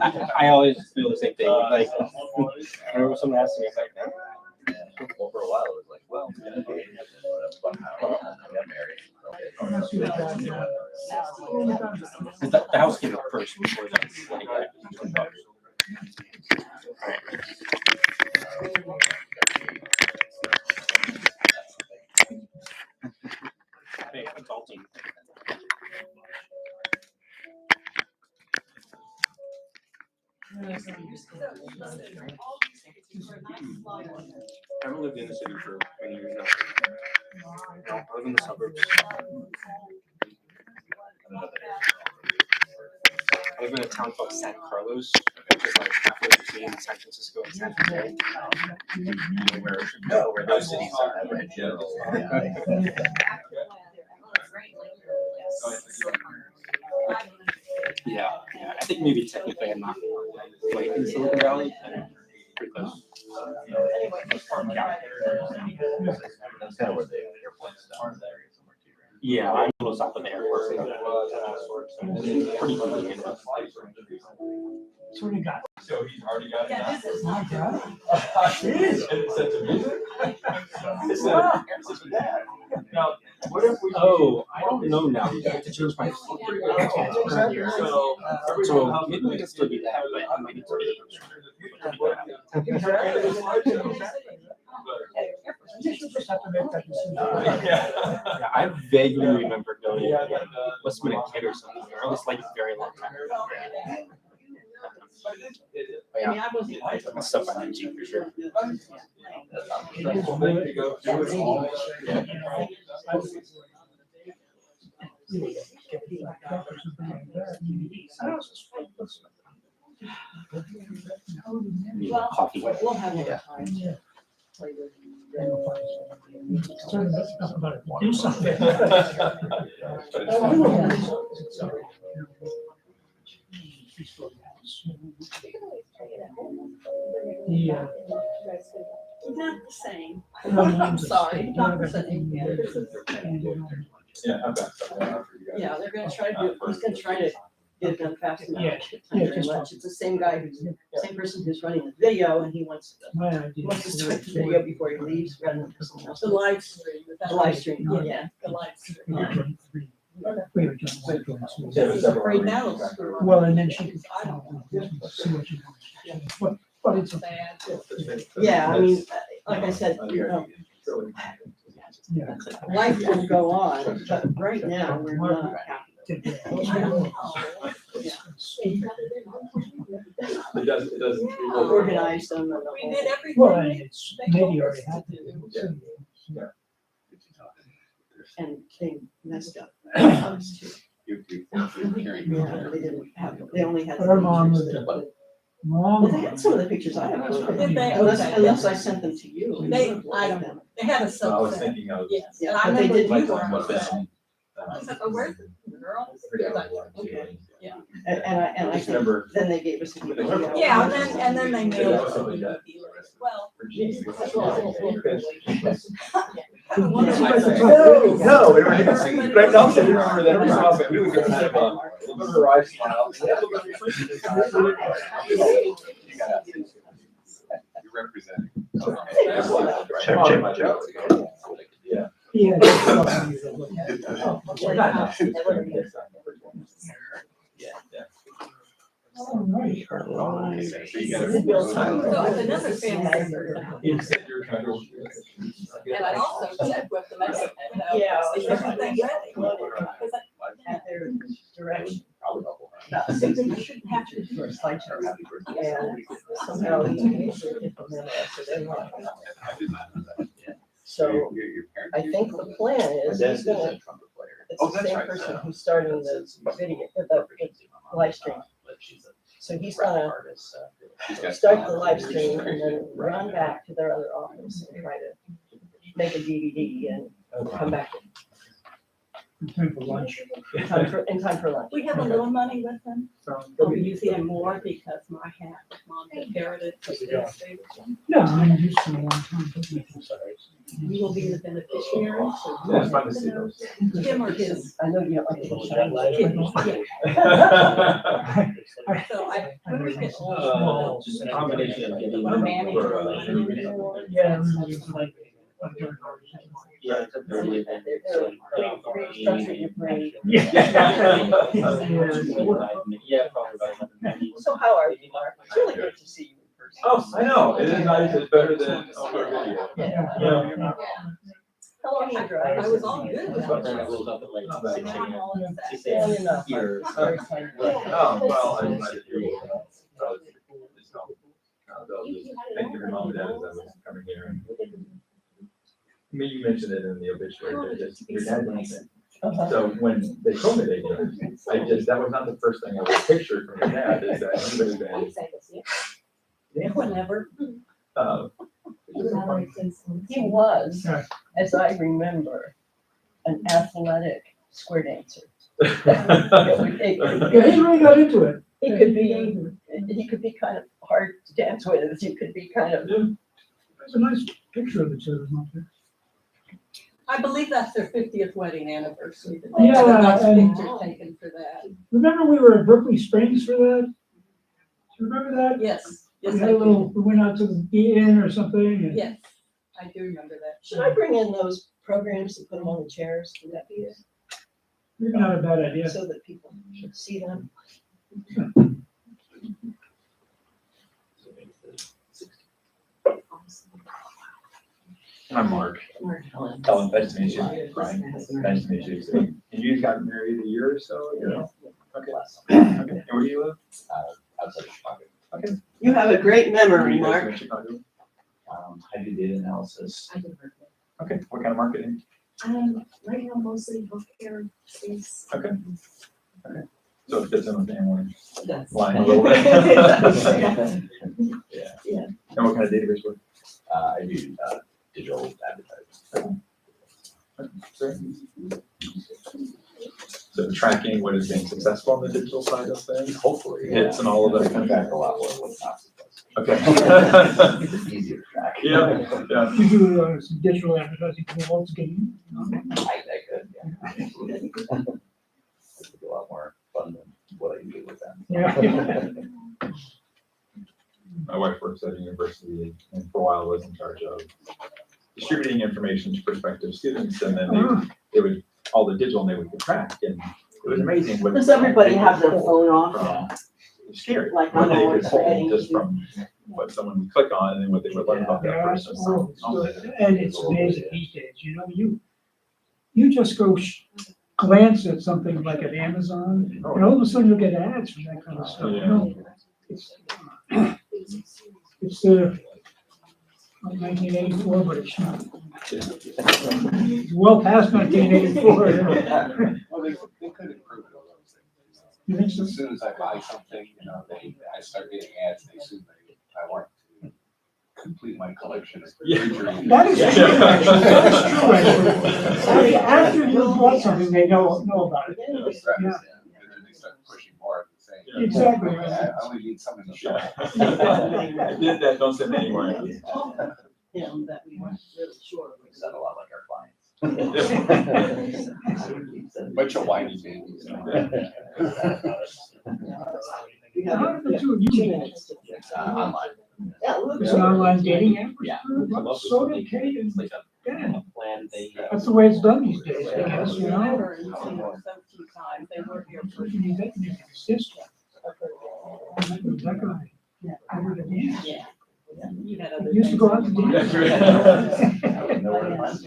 I always feel the same thing. Like, I remember someone asked me, it's like, Well, for a while, it was like, well, I'm gonna get married. the house came up first before the wedding. Hey, adulting. I haven't lived in the city for many years now. I live in the suburbs. I live in a town called San Carlos, which is like halfway between San Francisco and San Jose. Where those cities are. Yeah, I think maybe technically I'm not quite in Silicon Valley. I'm pretty close. That's kind of where the airport's down. Yeah, I'm a little south of the airport. Pretty convenient. So what do you got? So he's already got it. Yeah, this is my God. Jeez. It's such a music. It's that. Now, what if we? Oh, I don't know now. I have to change my phone. So maybe we can still do that, but I might need to be. Yeah, I vaguely remember going. Must have been a kid or something, or at least like a very long time ago. Yeah, that's stuff I can do for sure. Coffee. We'll have more time. Do something. Yeah. Not the same. I'm sorry, not the same. Yeah, I'm back. Yeah, they're gonna try to do, he's gonna try to get it done fast enough. Yeah. It's the same guy who's, same person who's running the video and he wants to start the video before he leaves rather than someone else. The live stream. The live stream, yeah, the live stream. Right now. Well, and then she could see what you want. But it's bad. Yeah, I mean, like I said, life will go on, but right now, we're not happy. It doesn't. Organize them. We did everything. Well, and it's maybe already happened. And they messed up. Yeah, Yeah, they didn't have, they only had. But our mom was Well, they had some of the pictures I have. Did they? Unless I sent them to you. They, I don't know. They had a I was subset. thinking of. Yes. Yeah, And I but they remember did you like were. one. I said, oh, where's the girl? Okay. Yeah. And I Just think remember. then they gave us a. DVD. Yeah, and then they made it. Well. No, we were Greg Nelson, remember that every so often we would get kind of a little bit of a wry smile. You're representing. Yeah. Yeah. All right. So another family. And I also checked with the Mexican. Yeah. Is everything ready? At their direction. You shouldn't have to do it. And somehow he implemented it, so they want. So I think the plan is he's gonna, it's the same person who's starting the video, the live stream. So he's gonna start the live stream and then run back to their other office and try to make a DVD and come back. in time for lunch. in time for lunch. We have a little money with them. So, I'll be using more because my hat, mom inherited from the state. yeah, I'm used to a long time. We will be the beneficiaries. Yeah, it's fun to see those. Him or his. I know you don't like to Kidneys, yeah. I- So when we get Oh, old. just a combination of getting. My manager. Yeah, it's like. Yeah, it's a very. Restructure your brain. Yeah. Yeah, probably about 11. So how are you, Mark? It's really good to see you in person. Oh, I know, it is nice, it's better than over video. Yeah. Yeah. How long you drive? I was all good. Well, enough. Here. Very kind. Oh, well, I did hear you. They'll just thank your mom and dad as I was coming here. I mean, you mentioned it in the obituary, but just your dad didn't think. Uh-huh. So when they told me they did, that was not the first thing I was pictured from your dad, is that he would have been. Whenever. He was, Yeah. as I remember, an athletic square dancer. Yeah, he really got into it. He could be kind of hard to dance with. He could be kind of. There's a nice picture of the two of them up there. I believe that's their 50th wedding anniversary. Yeah, That's a and- picture taken for that. Remember we were at Berkeley Springs for that? Do you remember that? Yes, yes, We I had a little, do. we went out to the inn or something and. Yes, I do remember that. Should I bring in those programs and put them on the chairs? Would that be it? Maybe not a bad idea. So that people should see them. I'm Mark. Ellen, nice to meet you. Brian, nice to meet you. So, and you got married a year or so ago? Okay. Okay, and where do you live? Outside of Chicago. Okay. You have a great Where do memory, you guys Mark. live in Chicago? I do data analysis. Okay, what kind of marketing? Right now, mostly healthcare space. Okay. So it fits in with the family Yes. line a little bit. Yeah. Yeah. And what kind of database work? I do digital advertising. So tracking what is being successful on the digital side of things, Hopefully. hits and all of that Come kind of. back a lot more than what's not successful. Okay. It's easier to track. Yeah, yeah. You do some digital advertising for the Waltz game. I could, yeah. It'd be a lot more fun than what I do with them. Yeah. My wife works at a university and for a while was in charge of distributing information to prospective students, and then they would, all the digital, and they would track, and it was amazing. what- Does everybody have their phone off? from- it was scary, Like what I'm they could always pull forgetting just to- from what someone would click on and then what they would learn about that Yeah, person. and it's amazing these days, you know, you just go glance at something like at Amazon, and all of a sudden you'll get ads from that kind of stuff, you know? It's the 1984, but it's not. It's well past 1984. Well, they could improve it a little bit. You think so? As soon as I buy something, I start getting ads, they assume I want to complete my collection of Yeah. refrigerated. That is Yeah. true, actually. That is true, actually. After you bought something, they know about it. Right, Yeah. And then they start pushing more of the same. Yeah. Exactly. I only need something to show. I did that, don't send me anymore. Him that we weren't really sure. We sound a lot like our clients. Bunch of whiny babies. We How have did the two of you 2 meet? minutes to fix. Online. Yeah, look. It's an online dating app? Yeah. So did Kate and Dan. Plan, they. That's the way it's done these days, I guess, you know? Remember, and seen them so few times, they were here for. You bet you can assist. That guy. Yeah. Over the dance. Yeah. You had other Used to things. go out to dance. I wouldn't know where to find this.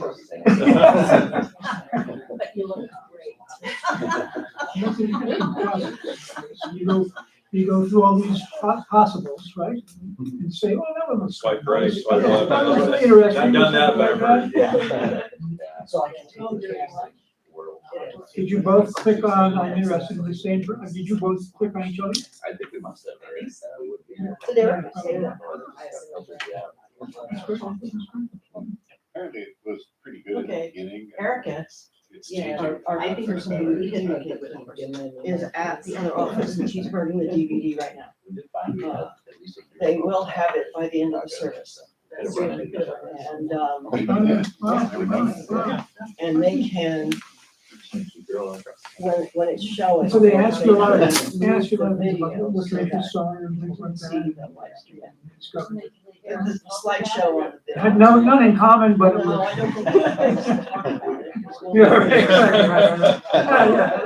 But you look great. That's an interesting process. So you go through all these possibles, right? And say, oh, that one looks. Swipe right, nice. swipe left. That was interesting. I've done that, but I've heard, Yeah. So I can tell you. Did you both click on, I'm interested in the same, did you both click on each other? I think we must have. So there. That's good. Apparently it was pretty good at the Okay. beginning. Erica, Yeah, our person who we communicate with is at the other office, and she's burning the DVD right now. They will have it by the end of the service. And they can, when it's showing. So they ask you a lot of, they ask you a lot of The things about videos what so you're that interested in and things like see that. the live stream. Discovered. It's a slideshow on the Had video. none in common, but. No, I don't think we're supposed to talk about it. Yeah, right, exactly, right. Yeah.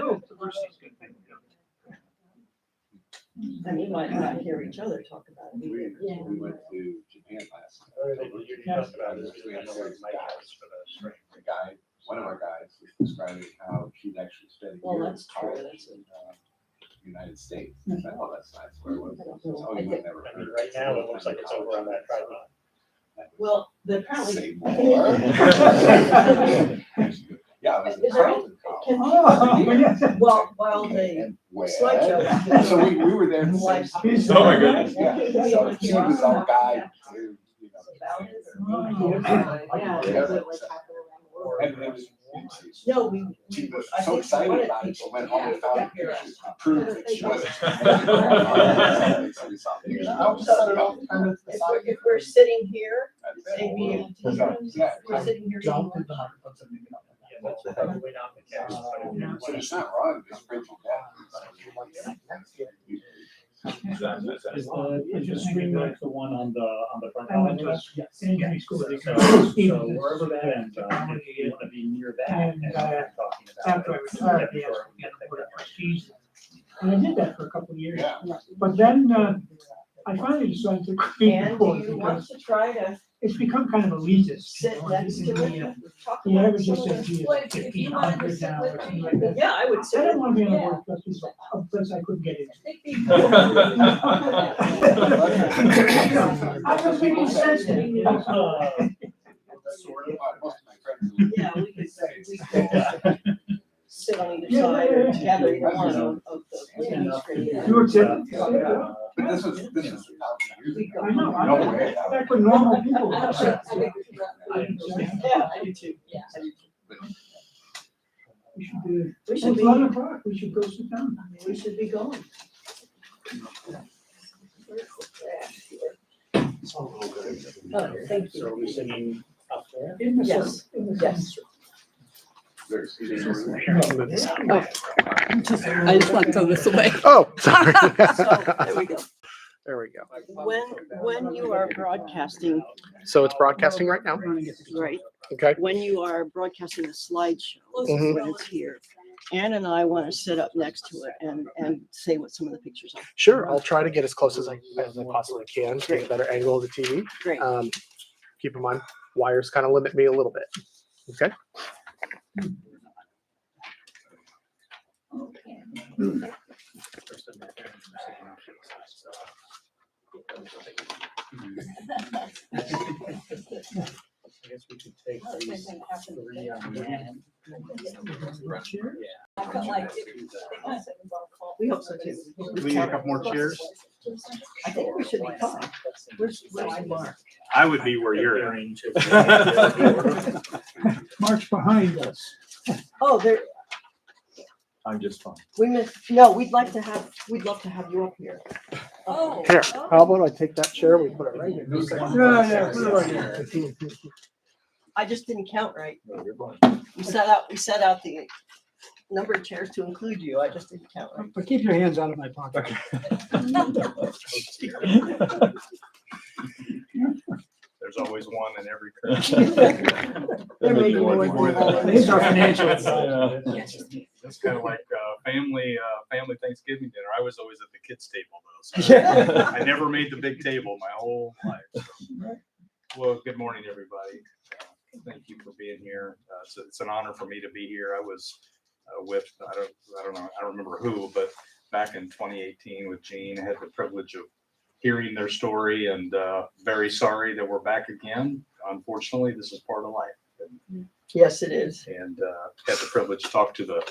And we might not hear each other talk about it. We went to Japan last night. We had some guys. The guy, one of our guys was describing how she'd actually studied Well, here in that's true, college that's in United States. I said, oh, that's nice. Where was it? Oh, I you think- never I mean, heard. right now, it looks like it's over on that tripod. Well, apparently. Say more. Yeah, it was Is at there Carleton Can College. Oh, yeah. while they, And where? slideshow. So we were there. at the same time. He's- Oh, my goodness. Yeah, so she was our guide to, you know. Yeah. And it was, No, she was I so think excited one of about the it, she people- went home and found pictures to prove that she was. If we're sitting here, maybe, Yeah. we're sitting here. Yeah, that's probably not the case. So it's not wrong, just bring it Is the stream like the one on the front? I went to Yes. engineering school. So wherever that, and if you want to be near that. And, talking about After I it, retired, they yeah, asked me to get a prestige. And I did that for a couple of years. Yeah. But then, I finally decided to create a And do course you want because to try to it's become kind of elitist. you sit know, next to in it? the, and talk The about average some of the- SAT is Well, if you wanted to 1,500 sit now with or something me, like that. Yeah, I would I sit. don't want to be on a Yeah. board because it's a place I couldn't get into. I think I was making sense to me. Sort of. Most of my friends. Yeah, we could sit on either Yeah, side yeah, or yeah. together, either one of the TV screen. You were kidding? But this was 1,000 years ago. I know, No way. back when normal people. I were think Yeah, I do too. Yeah. I do too. We should We it's should 11 o'clock, we should go sit down. We should be going. Oh, thank So are we you. singing up there? In the Yes, sun, in the yes. sun. There's- I just want to throw this away. Oh, sorry. There we go. There we go. When you are broadcasting, So it's broadcasting right now? right, Okay. when you are broadcasting a slideshow, Mhm. when it's here, Ann and I want to sit up next to it and say what some of the pictures are. Sure. I'll try to get as close as I possibly can to get a better angle of the TV. Great. Keep in mind, wires kind of limit me a little bit. Okay. I guess we could take these three on the end. I felt like We hope so too. We need a couple more chairs. I think we should be fine. Where's Mark? I would be where you're at. March behind us. Oh, there, I'm just fine. we missed, no, we'd love to have you up here. Oh. Here, how about I take that chair? We put it right in. Yeah, put it right here. I just didn't count right. No, you're fine. We set out the number of chairs to include you. I just didn't count right. But keep your hands out of my pocket. There's always one in every curve. There may be more than one. These are financial. It's kind of like family Thanksgiving dinner. I was always at the kids' table though. So I never made the big table my whole life. So. Well, good morning, everybody. Thank you for being here. It's an honor for me to be here. I was with I don't know, I don't remember who, but back in 2018 with Gene, I had the privilege of hearing their story, and very sorry that we're back again. Unfortunately, this is part of life. Yes, it is. And had the privilege to talk to the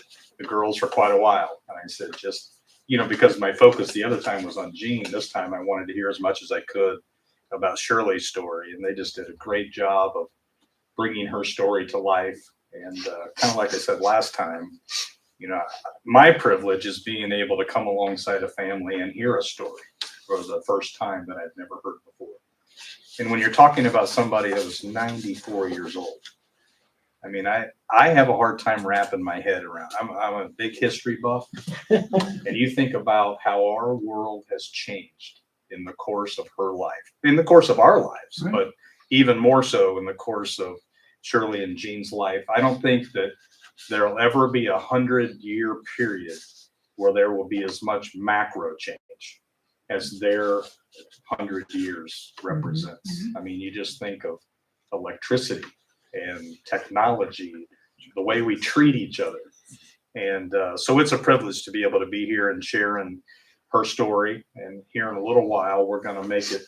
girls for quite a while. And I said, just, because my focus the other time was on Gene, this time I wanted to hear as much as I could about Shirley's story. And they just did a great job of bringing her story to life. And kind of like I said last time, you know, my privilege is being able to come alongside a family and hear a story for the first time that I've never heard before. And when you're talking about somebody that was 94 years old, I mean, I have a hard time wrapping my head around. I'm a big history buff, and you think about how our world has changed in the course of her life, in the course of our lives, Right. but even more so in the course of Shirley and Gene's life. I don't think that there'll ever be 100-year period where there will be as much macro change as their 100 years represents. I mean, you just think of electricity and technology, the way we treat each other. And so it's a privilege to be able to be here and sharing her story. And here in a little while, we're going to make it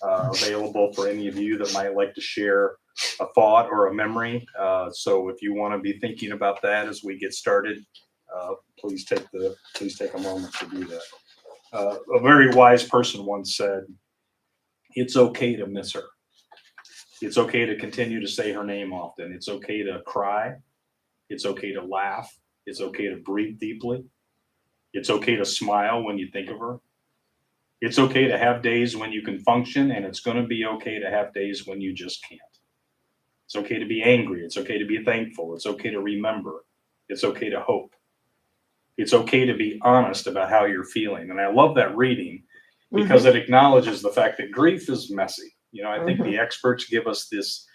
available for any of you that might like to share a thought or a memory. So if you want to be thinking about that as we get started, please take a moment to do that. A very wise person once said, "It's okay to miss her. It's okay to continue to say her name often. It's okay to cry. It's okay to laugh. It's okay to breathe deeply. It's okay to smile when you think of her. It's okay to have days when you can function, and it's going to be okay to have days when you just can't. It's okay to be angry. It's okay to be thankful. It's okay to remember. It's okay to hope. It's okay to be honest about how you're feeling." And I love that reading because it acknowledges the fact that grief is messy. You know, I think the experts give us this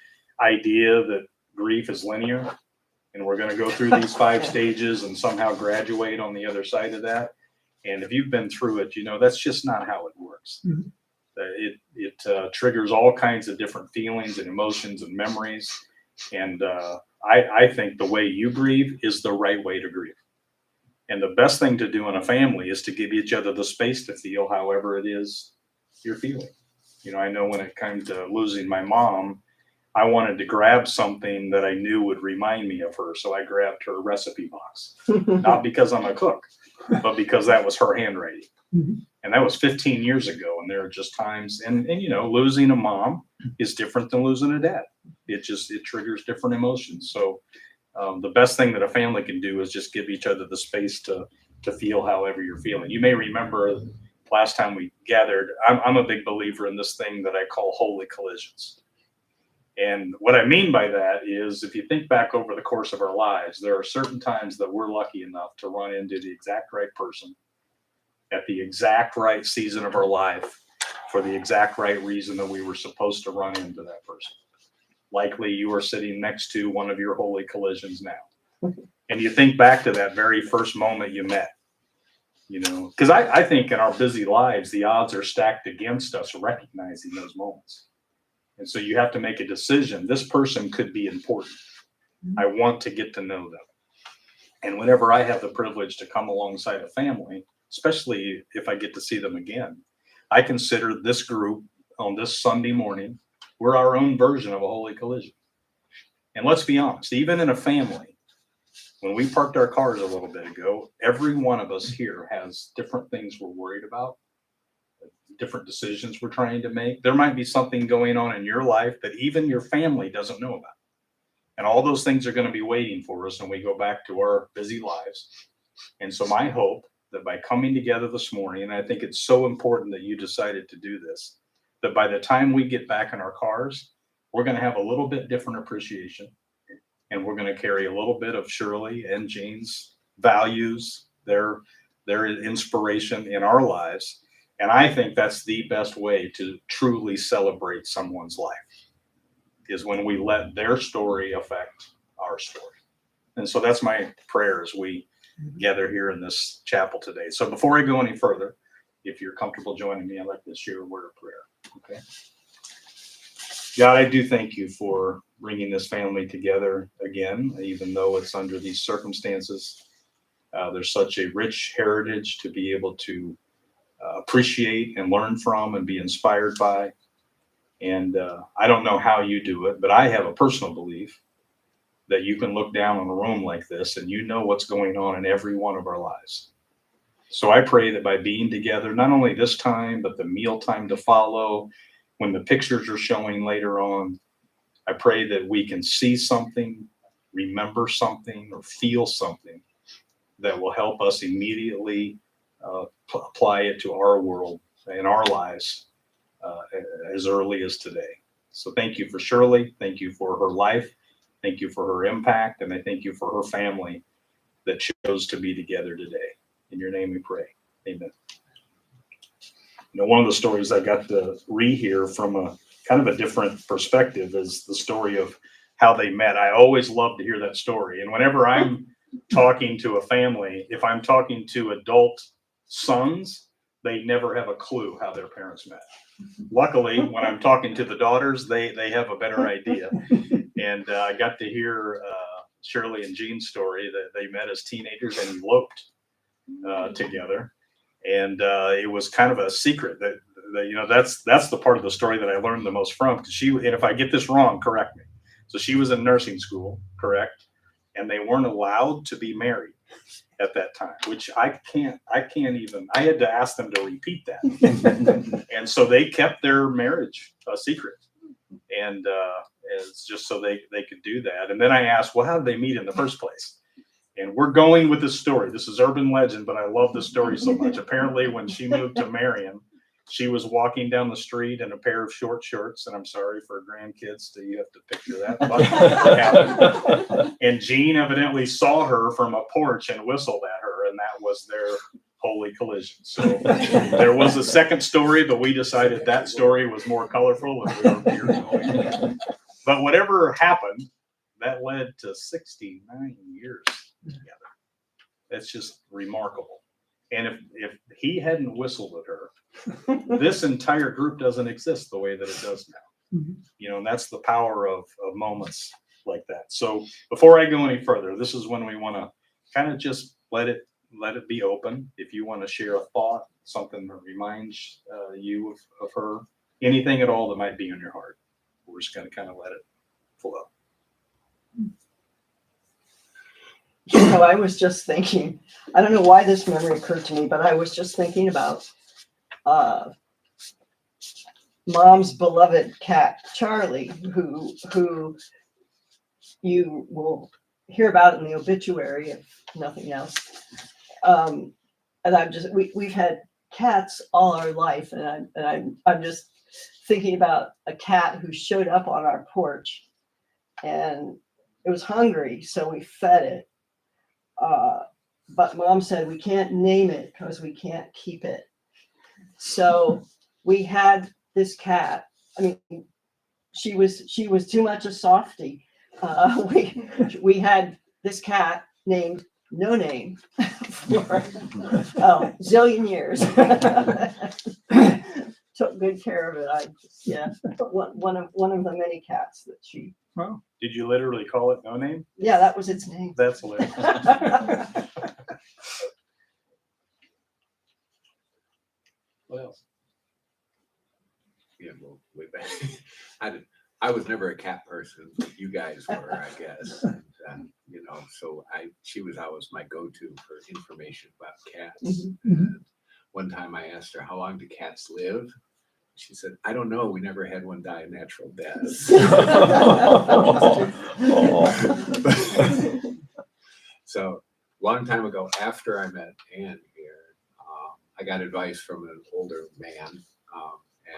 idea that grief is linear and we're going to go through these 5 stages and somehow graduate on the other side of that. And if you've been through it, you know, that's just not how it works. It triggers all kinds of different feelings and emotions and memories. And I think the way you grieve is the right way to grieve. And the best thing to do in a family is to give each other the space to feel however it is you're feeling. You know, I know when it came to losing my mom, I wanted to grab something that I knew would remind me of her. So I grabbed her recipe box, not because I'm a cook, but because that was her handwriting. And that was 15 years ago. And there are just times, and you know, losing a mom is different than losing a dad. It triggers different emotions. So the best thing that a family can do is just give each other the space to feel however you're feeling. You may remember last time we gathered, I'm a big believer in this thing that I call holy collisions. And what I mean by that is, if you think back over the course of our lives, there are certain times that we're lucky enough to run into the exact right person at the exact right season of our life for the exact right reason that we were supposed to run into that person. Likely you are sitting next to one of your holy collisions now. And you think back to that very first moment you met, you know, because I think in our busy lives, the odds are stacked against us recognizing those moments. And so you have to make a decision. This person could be important. I want to get to know them. And whenever I have the privilege to come alongside a family, especially if I get to see them again, I consider this group on this Sunday morning, we're our own version of a holy collision. And let's be honest, even in a family, when we parked our cars a little bit ago, every one of us here has different things we're worried about, different decisions we're trying to make. There might be something going on in your life that even your family doesn't know about. And all those things are going to be waiting for us when we go back to our busy lives. And so my hope that by coming together this morning, and I think it's so important that you decided to do this, that by the time we get back in our cars, we're going to have a little bit different appreciation. And we're going to carry a little bit of Shirley and Gene's values, their inspiration in our lives. And I think that's the best way to truly celebrate someone's life, is when we let their story affect our story. And so that's my prayer as we gather here in this chapel today. So before I go any further, if you're comfortable joining me, I'd like to share a word of prayer. Okay. God, I do thank you for bringing this family together again, even though it's under these circumstances. There's such a rich heritage to be able to appreciate and learn from and be inspired by. And I don't know how you do it, but I have a personal belief that you can look down on a room like this and you know what's going on in every one of our lives. So I pray that by being together, not only this time, but the meal time to follow, when the pictures are showing later on, I pray that we can see something remember something or feel something that will help us immediately apply it to our world and our lives as early as today. So thank you for Shirley. Thank you for her life. Thank you for her impact. And I thank you for her family that chose to be together today. In your name we pray. Amen. You know, one of the stories I got to rehear from a kind of a different perspective is the story of how they met. I always love to hear that story. And whenever I'm talking to a family, if I'm talking to adult sons, they never have a clue how their parents met. Luckily, when I'm talking to the daughters, they have a better idea. And I got to hear Shirley and Gene's story that they met as teenagers and eloped together. And it was kind of a secret that you know, that's the part of the story that I learned the most from. Because and if I get this wrong, correct me. So she was in nursing school, correct? And they weren't allowed to be married at that time, which I can't even, I had to ask them to repeat that. And so they kept their marriage a secret. And it's just so they could do that. And then I asked, well, how did they meet in the first place? And we're going with this story. This is urban legend, but I love the story so much. Apparently, when she moved to Marion, she was walking down the street in a pair of short shorts, and I'm sorry for grandkids, you have to picture that. And Gene evidently saw her from a porch and whistled at her, and that was their holy collision. So there was a second story, but we decided that story was more colorful, and we were here going. But whatever happened, that led to 69 years together. That's just remarkable. And if he hadn't whistled at her, this entire group doesn't exist the way that it does now. You know, and that's the power of moments like that. So before I go any further, this is when we want to kind of just let it be open. If you want to share a thought, something that reminds you of her, anything at all that might be on your heart, we're just going to kind of let it flow. You know, I was just thinking, I don't know why this memory occurred to me, but I was just thinking about Mom's beloved cat, Charlie, who you will hear about in the obituary, if nothing else. And we've had cats all our life, and I'm just thinking about a cat who showed up on our porch, and it was hungry, so we fed it. But Mom said we can't name it because we can't keep it. So we had this cat. I mean, she was too much a softie. We had this cat named No Name for zillion years. Took good care of it. One of the many cats that she. Wow. Did you literally call it No Name? Yeah, that was its name. That's hilarious. What else? Yeah, well, way back. I was never a cat person, but you guys were, I guess. And, you know, so she was always my go-to for information about cats. And one time I asked her, how long do cats live? She said, I don't know. We never had one die a natural death. So long time ago, after I met Ann here, I got advice from an older man.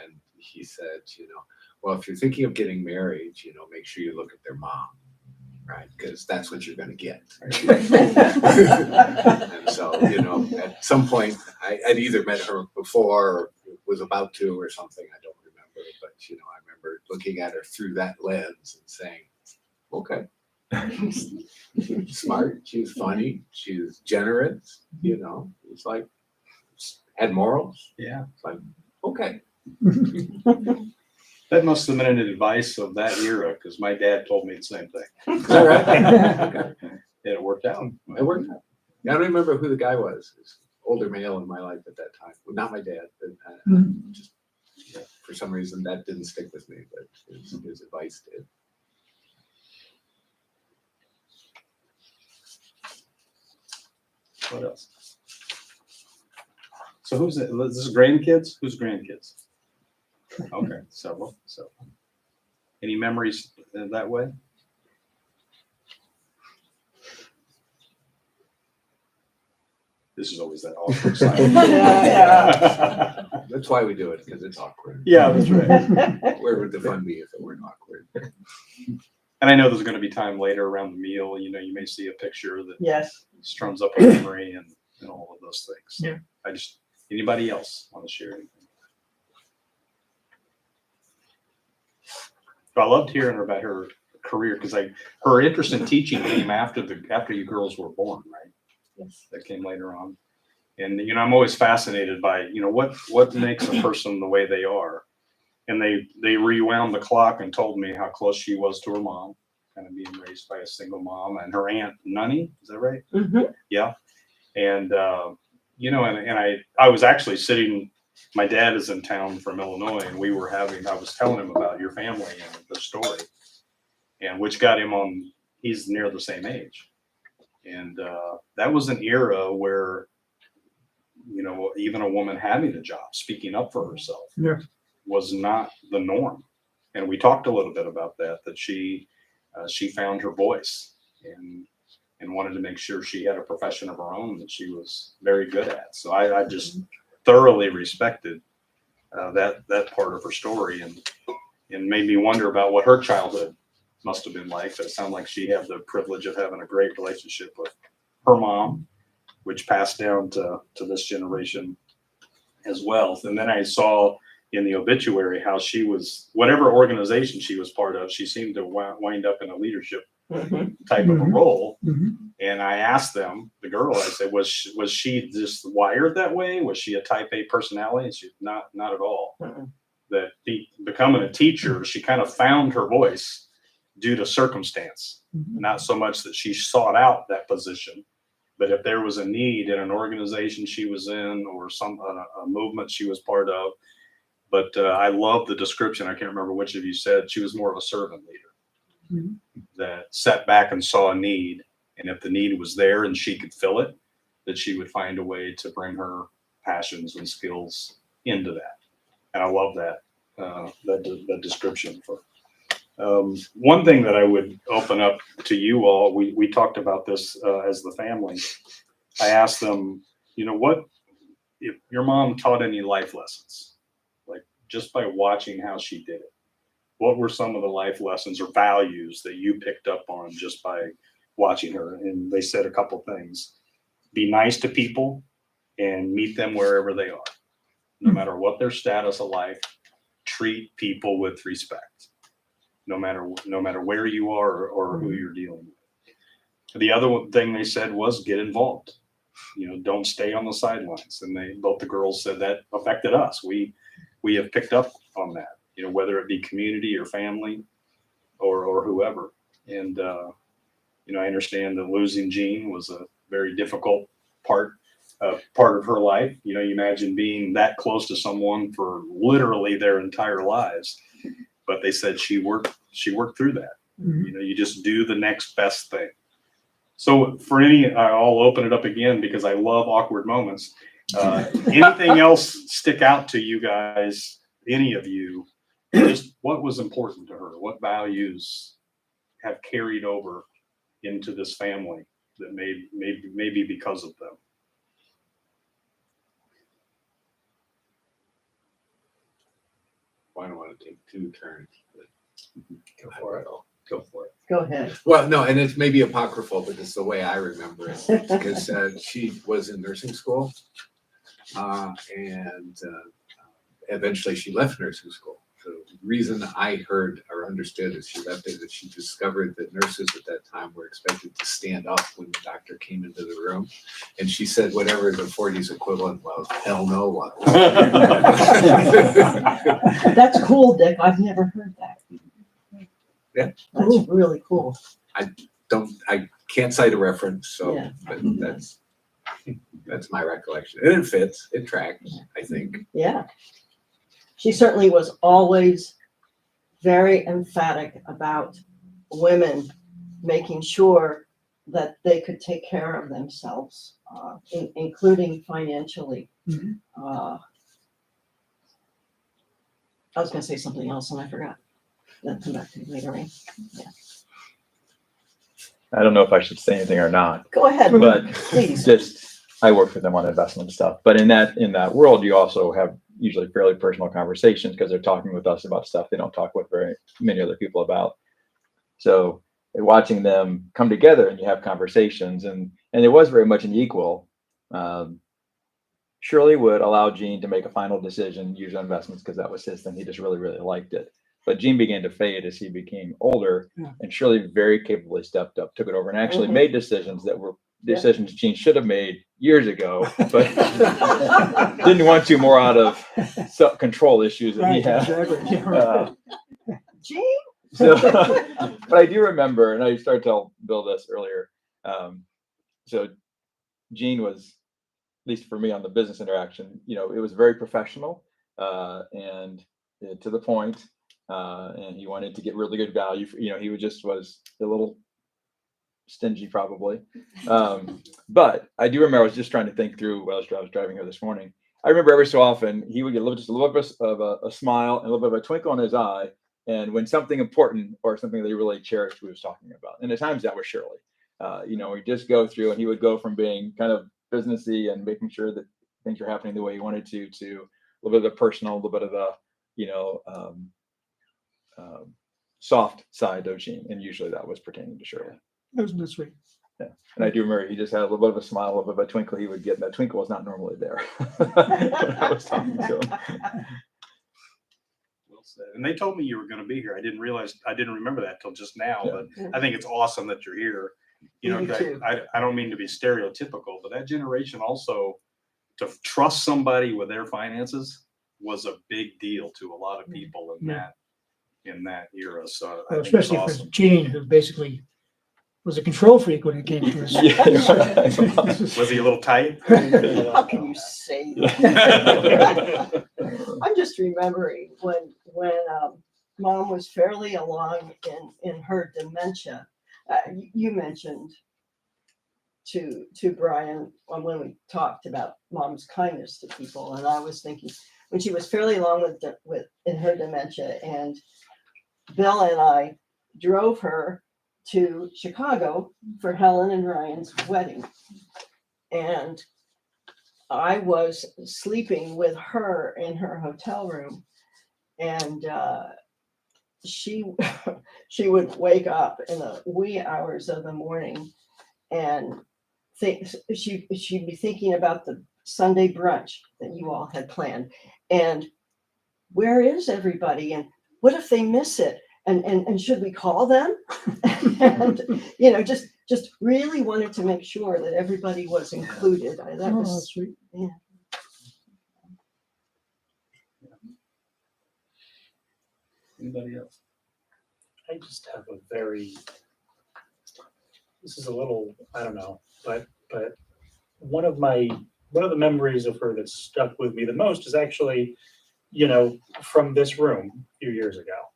And he said, you know, well, if you're thinking of getting married, you know, make sure you look at their mom, right? Because that's what you're going to get. And so, you know, at some point, I'd either met her before or was about to or something. I don't remember. But, you know, I remember looking at her through that lens and saying, okay. She was smart. She was funny. She was generous. You know, it's like, had morals. Yeah. It's like, okay. That must have been an advice of that era, because my dad told me the same thing. Is that right? Okay. It worked out. It worked out. I don't remember who the guy was. It's older male in my life at that time. Well, not my dad, but just for some reason that didn't stick with me, but his advice did. What else? So who's it? This is grandkids? Who's grandkids? Okay, several. Any memories that way? This is always that awkward silence. Yeah, That's why we do it, because it's awkward. Yeah, that's right. Where would the fun be if it weren't awkward? And I know there's going to be time later around the meal, you know, you may see a picture that Yes. strums up a memory and all of those things. Yeah. Anybody else want to share anything? I loved hearing about her career because her interest in teaching came after you girls were born, right? Yes. That came later on. And, you know, I'm always fascinated by, you know, what makes a person the way they are. And they rewound the clock and told me how close she was to her mom, kind of being raised by a single mom, and her aunt Nunny, is that right? Mm-hmm. Yeah. And, you know, and I was actually sitting, my dad is in town from Illinois, and I was telling him about your family and the story, and which got him on, he's near the same age. And that was an era where, you know, even a woman having a job, speaking up for herself, Yeah. was not the norm. And we talked a little bit about that she found her voice and wanted to make sure she had a profession of her own that she was very good at. So I just thoroughly respected that part of her story, and made me wonder about what her childhood must have been like. It sounded like she had the privilege of having a great relationship with her mom, which passed down to this generation as well. And then I saw in the obituary how she was, whatever organization she was part of, she seemed to wind up in a leadership type of a role. And I asked them, the girl, I said, was she just wired that way? Was she a type A personality? And she not at all. That becoming a teacher, she kind of found her voice due to circumstance, not so much that she sought out that position, but if there was a need in an organization she was in or a movement she was part of. But I love the description. I can't remember which of you said she was more of a servant leader that sat back and saw a need. And if the need was there and she could fill it, that she would find a way to bring her passions and skills into that. And I love that description for. One thing that I would open up to you all, we talked about this as the family. I asked them, you know, what if your mom taught any life lessons, like just by watching how she did it? What were some of the life lessons or values that you picked up on just by watching her? And they said a couple things: be nice to people and meet them wherever they are, no matter what their status of life. Treat people with respect, no matter where you are or who you're dealing with. The other thing they said was get involved. You know, don't stay on the sidelines. And both the girls said that affected us. We have picked up on that, you know, whether it be community or family or whoever. And, you know, I understand that losing Gene was a very difficult part of her life. You know, you imagine being that close to someone for literally their entire lives. But they said she worked through that. You know, you just do the next best thing. So for I'll open it up again because I love awkward moments. Anything else stick out to you guys, any of you? Just what was important to her? What values have carried over into this family that maybe because of them? I don't want to take two turns, but Go for it. Go for it. Go ahead. well, no, and it's maybe apocryphal, but it's the way I remember it, because she was in nursing school, and eventually she left nursing school. The reason I heard or understood as she left is that she discovered that nurses at that time were expected to stand up when the doctor came into the room. And she said whatever the 40s equivalent was, hell no one. That's cool, Dick. I've never heard that. Yeah. That's really cool. I can't cite a reference, so Yeah. but that's my recollection. And it fits, it tracks, I think. Yeah. She certainly was always very emphatic about women making sure that they could take care of themselves, including financially. I was going to say something else and I forgot. Then come back to me later. Right? Yeah. I don't know if I should say anything or not, Go ahead, but please. just I worked with them on investment stuff. But in that world, you also have usually fairly personal conversations because they're talking with us about stuff they don't talk with very many other people about. So watching them come together and you have conversations, and it was very much an equal. Shirley would allow Gene to make a final decision, use investments, because that was his thing. He just really, really liked it. But Gene began to fade as he became older, and Shirley very capably stepped up, took it over, and actually made decisions that were decisions Gene should have made years ago, but didn't want to, more out of control issues that he had. Gene? So, but I do remember, and I started to tell Bill this earlier. So Gene was, at least for me on the business interaction, it was very professional and to the point, and he wanted to get really good value. He was a little stingy probably. But I do remember I was just trying to think through while I was driving here this morning. I remember every so often he would get just a little bit of a smile and a little bit of a twinkle in his eye. And when something important or something that he really cherished, we was talking about. And at times that was Shirley. We'd just go through and he would go from being kind of businessy and making sure that things were happening the way he wanted to a little bit of the personal, a little bit of the, soft side of Gene. And usually that was pertaining to Shirley. That was sweet. Yeah. And I do remember he just had a little bit of a smile, a little bit of a twinkle he would get. And that twinkle was not normally there when I was talking to him. Well said. And they told me you were going to be here. I didn't remember that till just now, but I think it's awesome that you're here. I don't mean to be stereotypical, but that generation also, to trust somebody with their finances was a big deal to a lot of people in that era. So I think especially it's for awesome. Gene, who basically was a control freak when it came to us. Was he a little tight? How can you say that? I'm just remembering when Mom was fairly along in her dementia. You mentioned to Brian when we talked about Mom's kindness to people, and I was thinking when she was fairly along in her dementia, and Bill and I drove her to Chicago for Helen and Ryan's wedding, and I was sleeping with her in her hotel room, and she would wake up in the wee hours of the morning and she'd be thinking about the Sunday brunch that you all had planned, and where is everybody, and what if they miss it, and should we call them? And just really wanted to make sure that everybody was included. That was sweet. Yeah. Anybody else? I just have this is a little, I don't know, but one of the memories of her that stuck with me the most is actually, from this room a few years ago.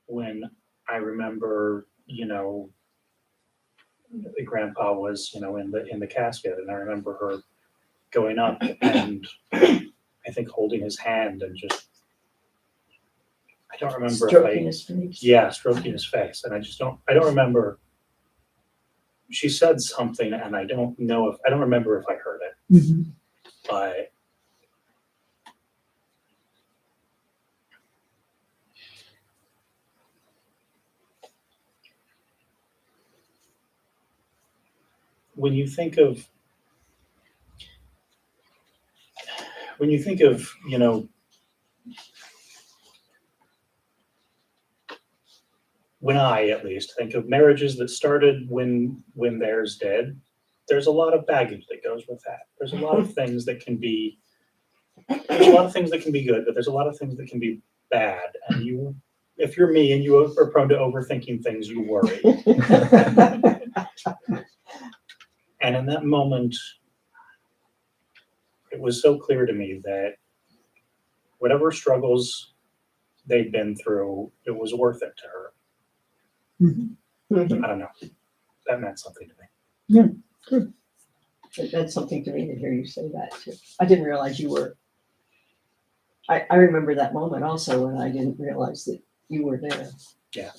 When I remember, the grandpa was, in the casket, and I remember her going up and I think holding his hand and just, I don't remember Stroking his face. Yeah, stroking his face. And I don't remember. She said something and I don't remember if I heard it. Mm-hmm. But when you think of, when I at least think of marriages that started when theirs did, there's a lot of baggage that goes with that. There's a lot of things that can be good, but there's a lot of things that can be bad. And if you're me and you are prone to overthinking things, you worry. And in that moment, it was so clear to me that whatever struggles they'd been through, it was worth it to her. Mm-hmm. I don't know. That meant something to me. Yeah, good. It meant something to me to hear you say that too. I didn't realize you were. I remember that moment also, and I didn't realize that you were there. Yeah.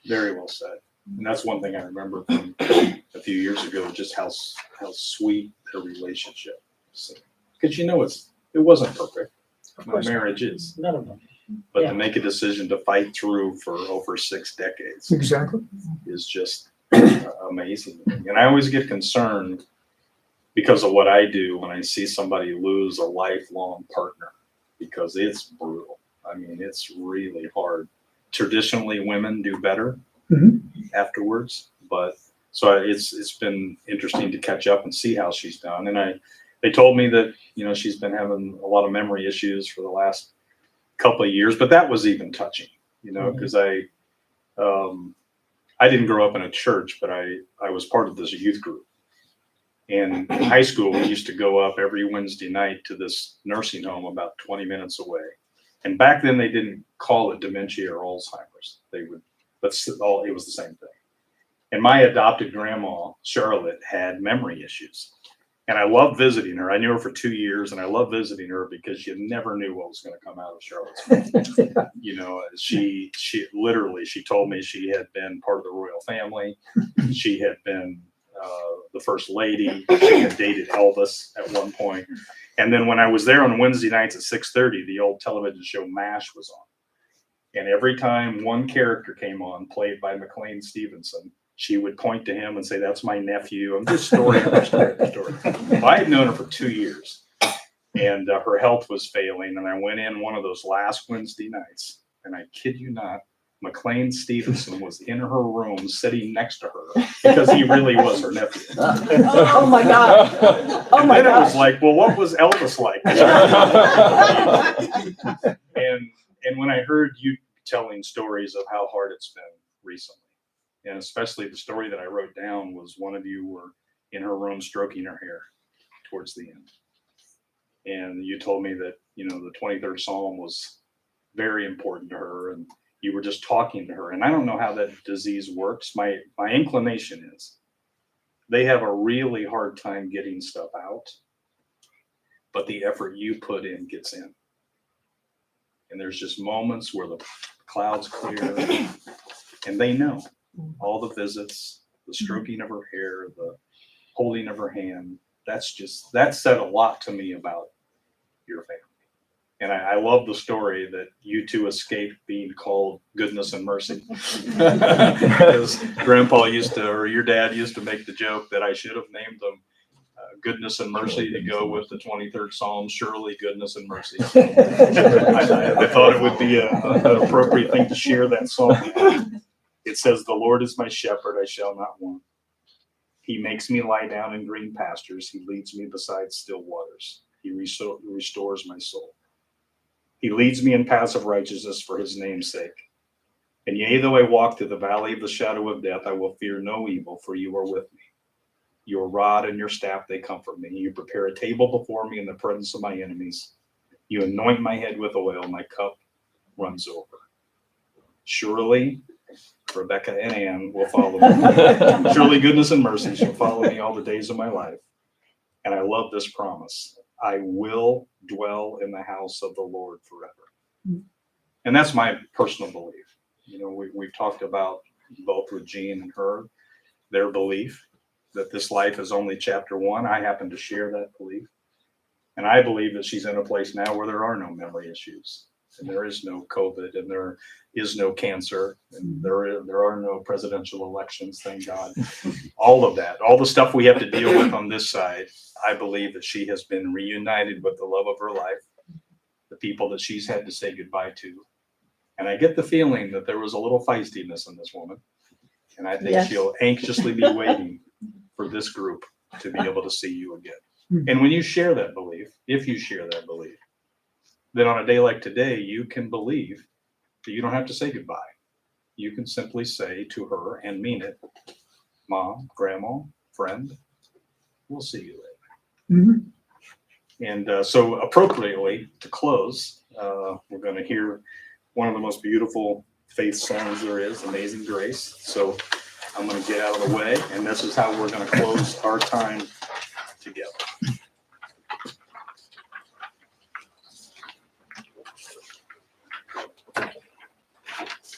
Very well said. And that's one thing I remember from a few years ago, just how sweet their relationship. Because it wasn't perfect. No marriage is. No. But Yeah. to make a decision to fight through for over 6 decades Exactly. is just amazing. And I always get concerned because of what I do when I see somebody lose a lifelong partner, because it's brutal. I mean, it's really hard. Traditionally, women do better afterwards, but so it's been interesting to catch up and see how she's done. And they told me that, she's been having a lot of memory issues for the last couple of years, but that was even touching, because I didn't grow up in a church, but I was part of this youth group. And in high school, we used to go up every Wednesday night to this nursing home about 20 minutes away. And back then they didn't call it dementia or Alzheimer's. It was the same thing. And my adopted grandma, Charlotte, had memory issues. And I loved visiting her. I knew her for 2 years, and I loved visiting her because you never knew what was going to come out of Charlotte's mouth. She told me she had been part of the royal family. She had been the first lady. She had dated Elvis at one point. And then when I was there on Wednesday nights at 6:30, the old television show MASH was on. And every time one character came on, played by McLean Stevenson, she would point to him and say, "That's my nephew." I'm just story after story after story. Well, I had known her for 2 years, and her health was failing. And I went in one of those last Wednesday nights, and I kid you not, McLean Stevenson was in her room sitting next to her because he really was her nephew. Oh my God. Oh And my then it God. was like, well, what was Elvis like? And when I heard you telling stories of how hard it's been recently, and especially the story that I wrote down was one of you were in her room stroking her hair towards the end. And you told me that, the 23rd Psalm was very important to her, and you were just talking to her. And I don't know how that disease works. My inclination is they have a really hard time getting stuff out, but the effort you put in gets in. And there's just moments where the clouds clear and they know all the visits, the stroking of her hair, the holding of her hand. That said a lot to me about your family. And I love the story that you two escaped being called goodness and mercy. Because your dad used to make the joke that I should have named them goodness and mercy to go with the 23rd Psalm, surely goodness and mercy. I thought it would be an appropriate thing to share that song. It says, "The Lord is my shepherd, I shall not want. He makes me lie down in green pastures. He leads me beside still waters. He restores my soul. He leads me in paths of righteousness for his name's sake. And yea, though I walk through the valley of the shadow of death, I will fear no evil, for you are with me. Your rod and your staff, they comfort me. You prepare a table before me in the presence of my enemies. You anoint my head with oil. My cup runs over. Surely, Rebecca and Ann will follow me. Surely goodness and mercy shall follow me all the days of my life. And I love this promise. I will dwell in the house of the Lord forever." And that's my personal belief. We've talked about both with Gene and her, their belief that this life is only chapter 1. I happen to share that belief. And I believe that she's in a place now where there are no memory issues, and there is no COVID, and there is no cancer, and there are no presidential elections, thank God. All of that, all the stuff we have to deal with on this side, I believe that she has been reunited with the love of her life, the people that she's had to say goodbye to. And I get the feeling that there was a little feistiness in this woman. And I think Yes. she'll anxiously be waiting for this group to be able to see you again. And when you share that belief, if you share that belief, then on a day like today, you can believe that you don't have to say goodbye. You can simply say to her and mean it, "Mom, Grandma, friend, we'll see you later." And so appropriately, to close, we're going to hear one of the most beautiful faith songs there is, Amazing Grace. So I'm going to get out of the way, and this is how we're going to close our time together.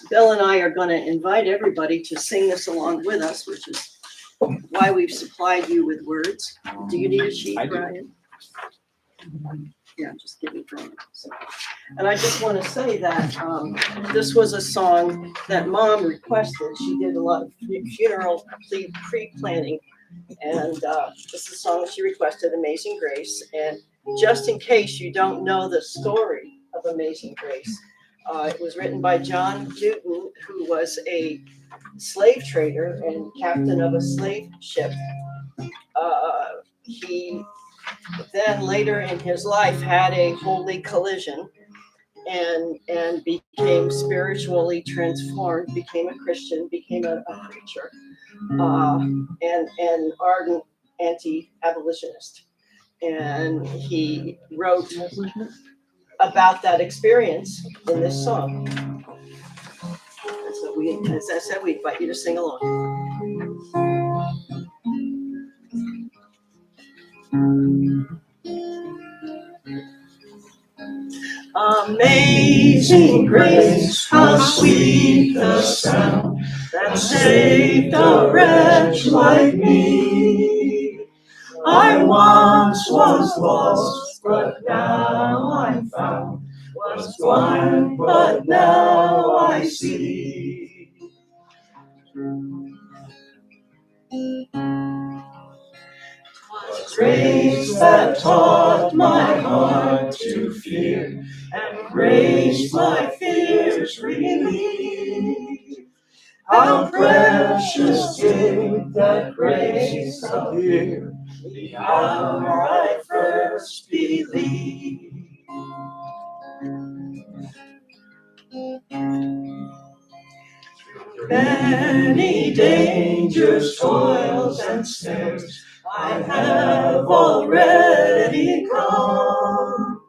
Bill and I are going to invite everybody to sing this along with us, which is why we've supplied you with words. Do you need a sheet, I do. Brian? Yeah, just give me Brian. So, and I just want to say that this was a song that Mom requested. She did a lot of funeral pre-planning, and this is a song she requested, Amazing Grace. And just in case you don't know the story of Amazing Grace, it was written by John Newton, who was a slave trader and captain of a slave ship. He then later in his life had a holy collision and became spiritually transformed, became a Christian, became a preacher, and ardent anti-abolitionist. And he wrote about that experience in this song. And so we, as I said, we invite you to sing along. Amazing grace, how sweet the sound that saved a wretch like me. I once was lost, but now I'm found. Was blind, but now I see. Grace that taught my heart to fear, and grace my fears relieve. How precious did that grace appear the hour I first believed. Many dangers, toils, and snares I have already come.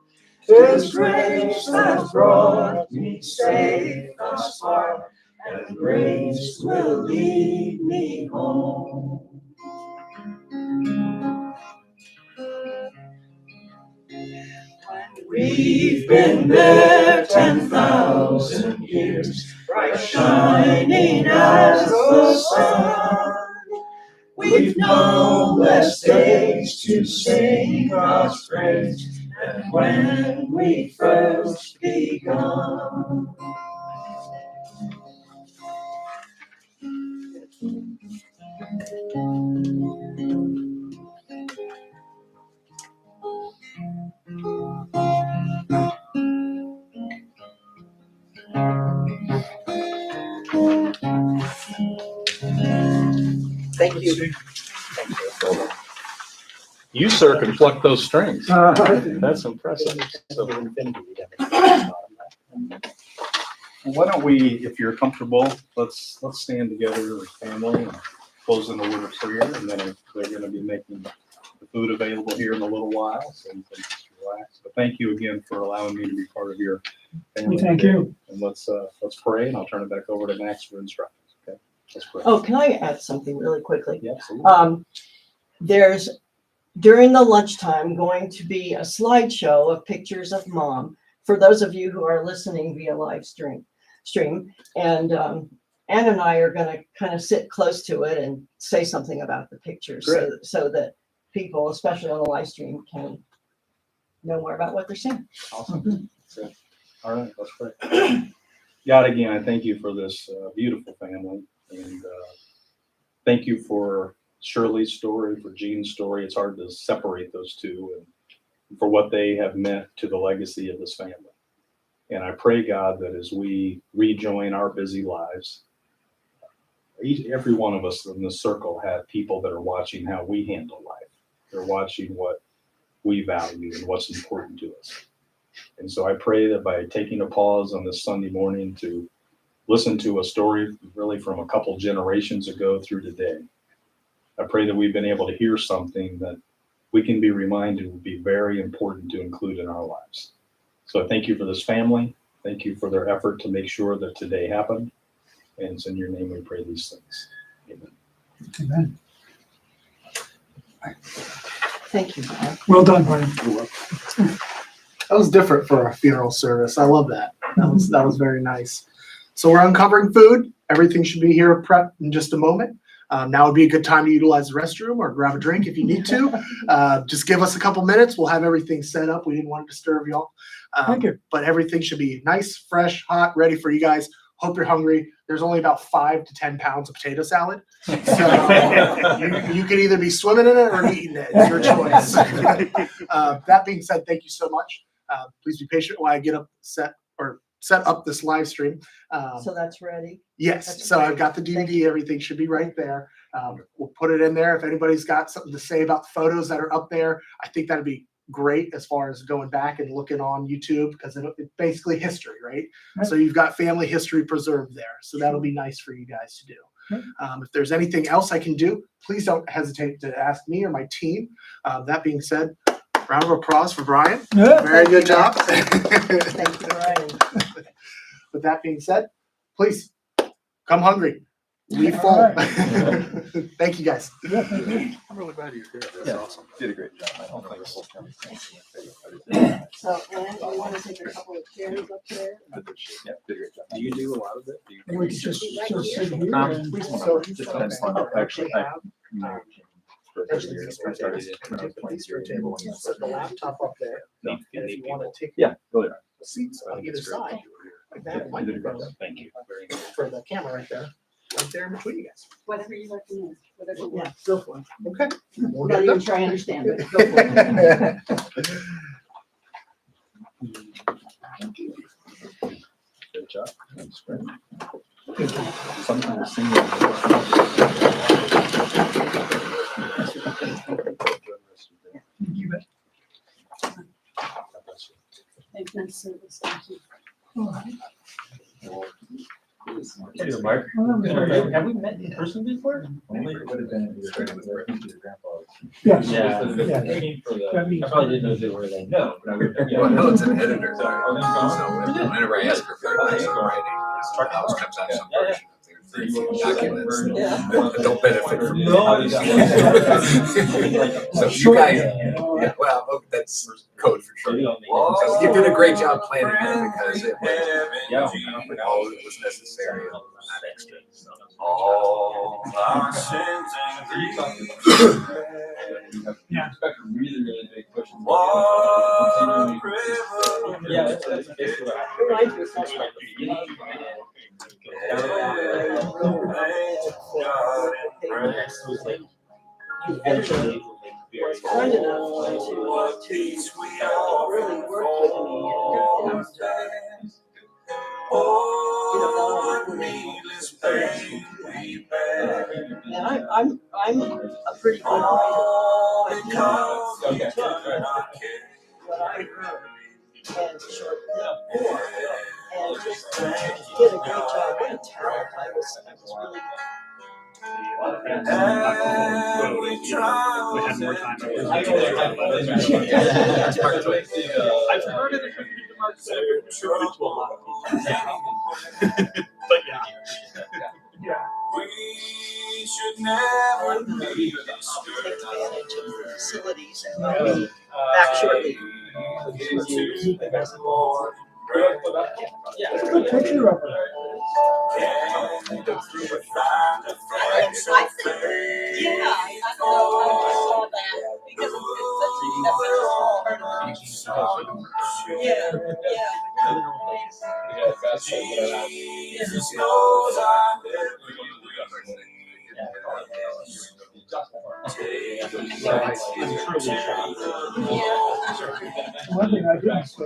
'Tis grace that brought me safe thus far, and grace will lead me home. We've been there 10,000 years, bright shining as the sun. We've no less days to sing God's praise than when we first begun. Thank you. You, sir, can pluck those strings. That's impressive. So, why don't we, if you're comfortable, let's stand together as family and close in a word of prayer, and then they're going to be making the food available here in a little while, so you can just relax. But thank you again for allowing me to be part of your family. Thank you. And let's pray, and I'll turn it back over to Max for instructions. Okay, let's pray. Oh, can I add something really quickly? Yeah, absolutely. There's, during the lunchtime, going to be a slideshow of pictures of Mom for those of you who are listening via live stream. And Ann and I are going to kind of sit close to it and say something about the pictures so that people, especially on the live stream, can know more about what they're seeing. Awesome. Okay. All right, let's pray. God, again, I thank you for this beautiful family, and thank you for Shirley's story, for Gene's story. It's hard to separate those two, and for what they have meant to the legacy of this family. And I pray, God, that as we rejoin our busy lives, every one of us in this circle have people that are watching how we handle life. They're watching what we value and what's important to us. And so I pray that by taking a pause on this Sunday morning to listen to a story really from a couple generations ago through today, I pray that we've been able to hear something that we can be reminded will be very important to include in our lives. So I thank you for this family. Thank you for their effort to make sure that today happened. And it's in your name we pray these things. Amen. Amen. Thank you. Well done, Brian. You're welcome. That was different for a funeral service. I love that. That was very nice. So we're uncovering food. Everything should be here prepped in just a moment. Now would be a good time to utilize the restroom or grab a drink if you need to. Just give us a couple minutes. We'll have everything set up. We didn't want to disturb y'all. Thank you. But everything should be nice, fresh, hot, ready for you guys. Hope you're hungry. There's only about 5 to 10 pounds of potato salad. So you can either be swimming in it or eating it. It's your choice. That being said, thank you so much. Please be patient while I get set up this live stream. So that's ready? Yes, That's so great. I've got the DVD, everything should be right there. We'll put it in there. If anybody's got something to say about the photos that are up there, I think that'd be great as far as going back and looking on YouTube, because it's basically history, right? So you've got family history preserved there. So that'll be nice for you guys to do. If there's anything else I can do, please don't hesitate to ask me or my team. That being said, round of applause for Brian. Yeah. Very good job. Thank you, Brian. With that being said, please come hungry. Leave full. All Thank you guys. Yeah, thank you. I'm really glad you're here. That's Yeah. awesome. Did a great job. I don't think so. So, Ann, do you want to take a couple of chairs up there? Yeah, did a great job. Do you do a lot of it? Do you- And we could just sit here and. Please, So- actually, I. For There's first year, these I started tables. it when I was Take the 23 piece for a table and set the laptop up there. No, And if you want to take Yeah, go there. the seats on either side, like that, might be better Thank you. for the camera right there in between you guys. Whatever you recommend, whatever you want. Yeah, go for it. Okay. We'll I'm get not it even done. sure I understand, but go for it. Good job. That's great. Good job. Sometimes singing. You bet. Thank you, service, thank you. Hey, Mark. Have we met in person before? Only it would have been your grandpa. Yes. Yeah. Yeah. Waiting for the- That means- I probably didn't know they were like, no, but I would. Well, no, it's an editor. So Oh, they're gone? whenever I ask her for things in writing, it always comes out some version of their documents that don't benefit from No. So you guys, yeah, well, okay, that's code for sure. So you did a great job planning it because it Yeah. was all that was necessary, not extra. So. All our sins and Yeah. Expect a really, really big push. Yeah, that's basically what happened. Reminds me of something. Like the beginning, Next was like, eventually it was like very. Was kind enough to really work with me and and I'm a pretty good writer. Okay. What I wrote and short form and just did a great job. What a talent! I was really. We had more time. I've heard it. But yeah. We should never take advantage of the facilities and I'll be back shortly. Good picture of her. I think, yeah, I saw that because it's such a part of it. Yeah, Jesus knows I One thing I didn't say.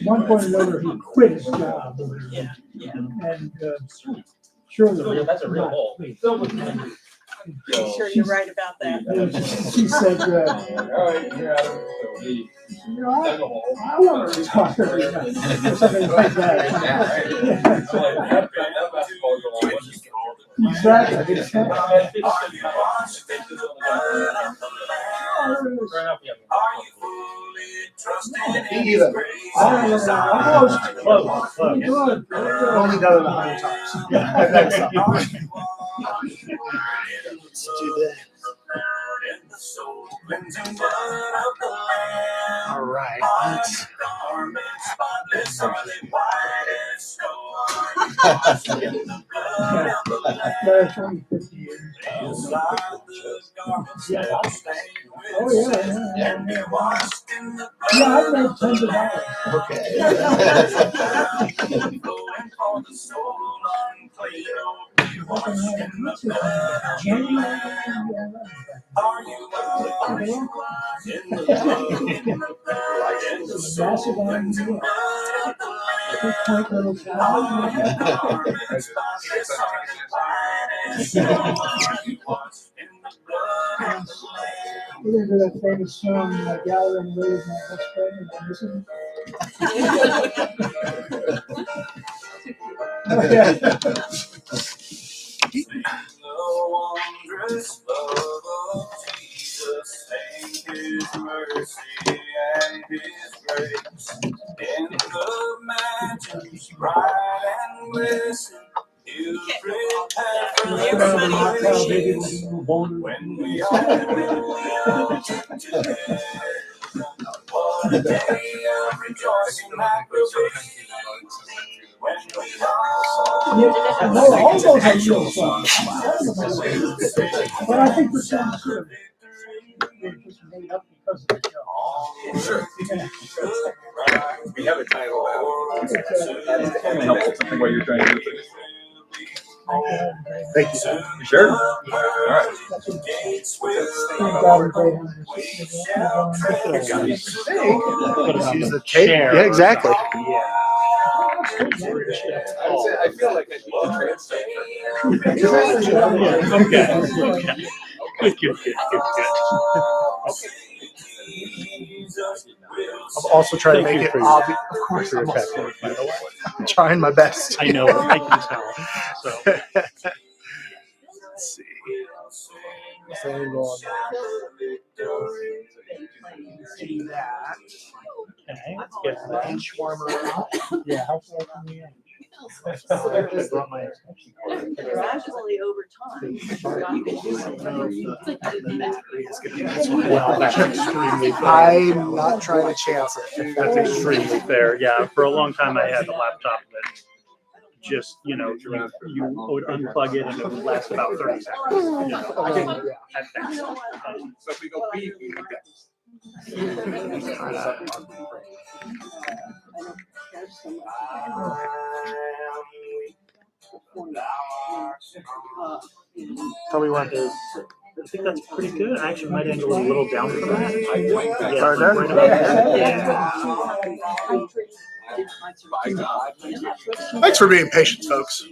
One point or another, he quit his job. And Shirley. That's a real hole. I'm sure you're right about that. She said, I want to retire. Or something like that. Exactly. Almost close. Good. I've only done it 100 times. Next time. Let's do that. Last 20, 50 years. Yeah. Oh, yeah. Yeah, I've made tons of dollars. Okay. Massive idea. Quaint little town. Remember that famous song, Gallery and Rose, My Best Friend, and Listen? No, all those are real songs. But I think the songs sort of were just made up because of the show. Sure. We have a title now. Something while you're trying to do this. Thank you. You sure? All right. Use the tape. Yeah, exactly. I feel like I need to translate. Good. I'm also trying to make it obvious. Of course, I'm trying my best. I know, I can tell. So. Let's see. See that. Okay, get the inch warmer out. Yeah, how far can we end? I brought my extension cord. Gradually over time, you can do Well, that's extremely fair. I'm not trying to chance it. That's extremely fair. Yeah, for a long time I had a laptop that just, you would unplug it and it would last about 30 seconds. At best. So if we go beep, we would get. Tell me what. I think that's pretty good. I actually might angle a little down from that. Yeah, Harder? right about there. Yeah. Thanks for being patient, folks.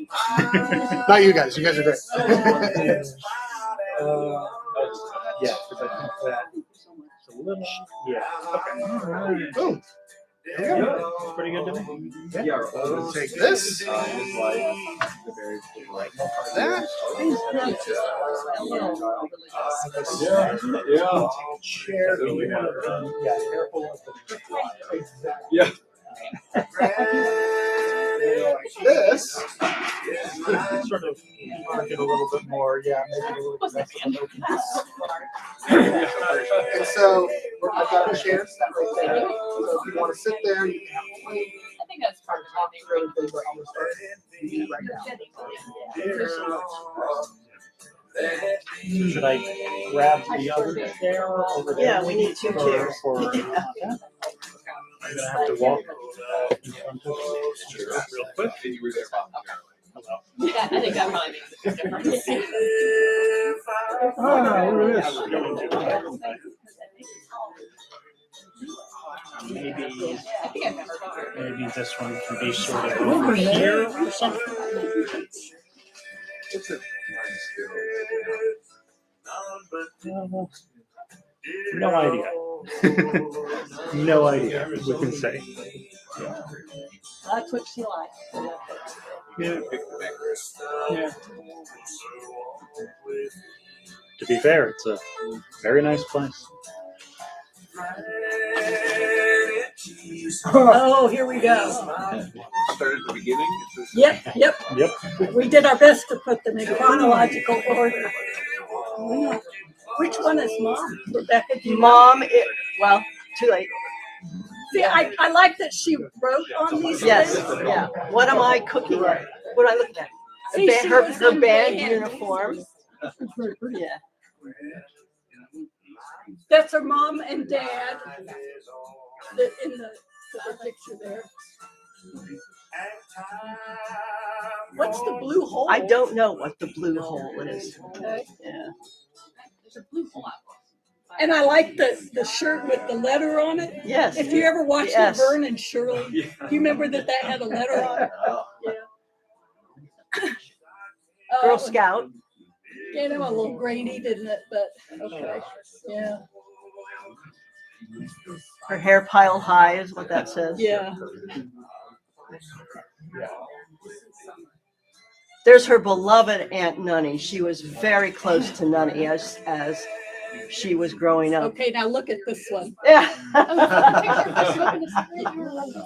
Not you guys. You guys are great. Yeah, because I think that it's a little. Yeah. Okay. Boom. It's pretty good to me. Yeah. We'll take this. That. Chair. Yeah. This. Sort of Mark it a little bit more. Yeah, maybe a little bit less. And so I've got a chair set right there. So if you want to sit there, you can have a plate. I think that's part of my I'm gonna start right now. Should I grab the other chair over there? Yeah, we need 2 chairs. I'm gonna have to walk in front of the chair real quick. Hello. Yeah, I think that probably makes a difference. Ah, look at Maybe, I think I've never gone. maybe this one can be sort of over here or something. No idea. No idea, we can say. That's what she likes. Yeah. To be fair, it's a very nice place. Oh, here we go. Start at the beginning. Yep. We did our best to put them in chronological order. Which one is Mom? Rebecca, do you know? Mom, well, too late. See, I like that she wrote on these Yes, things. yeah. What am I cooking? What am I looking at? See, she Her was in band band. uniform. Yeah. That's her mom and dad in the picture there. What's the blue hole? I don't know what the blue hole is. Okay. Yeah. There's a blue hole. And I like the shirt with the letter on it. Yes. If you ever watched Yes. Laverne and Shirley, do you remember that had a letter on it? Yeah. Girl Scout. Yeah, they were a little grainy, didn't it? But okay. Yeah. Her hair piled high is what that says. Yeah. There's her beloved Aunt Nunny. She was very close to Nunny as she was growing up. Okay, now look at this one. Yeah.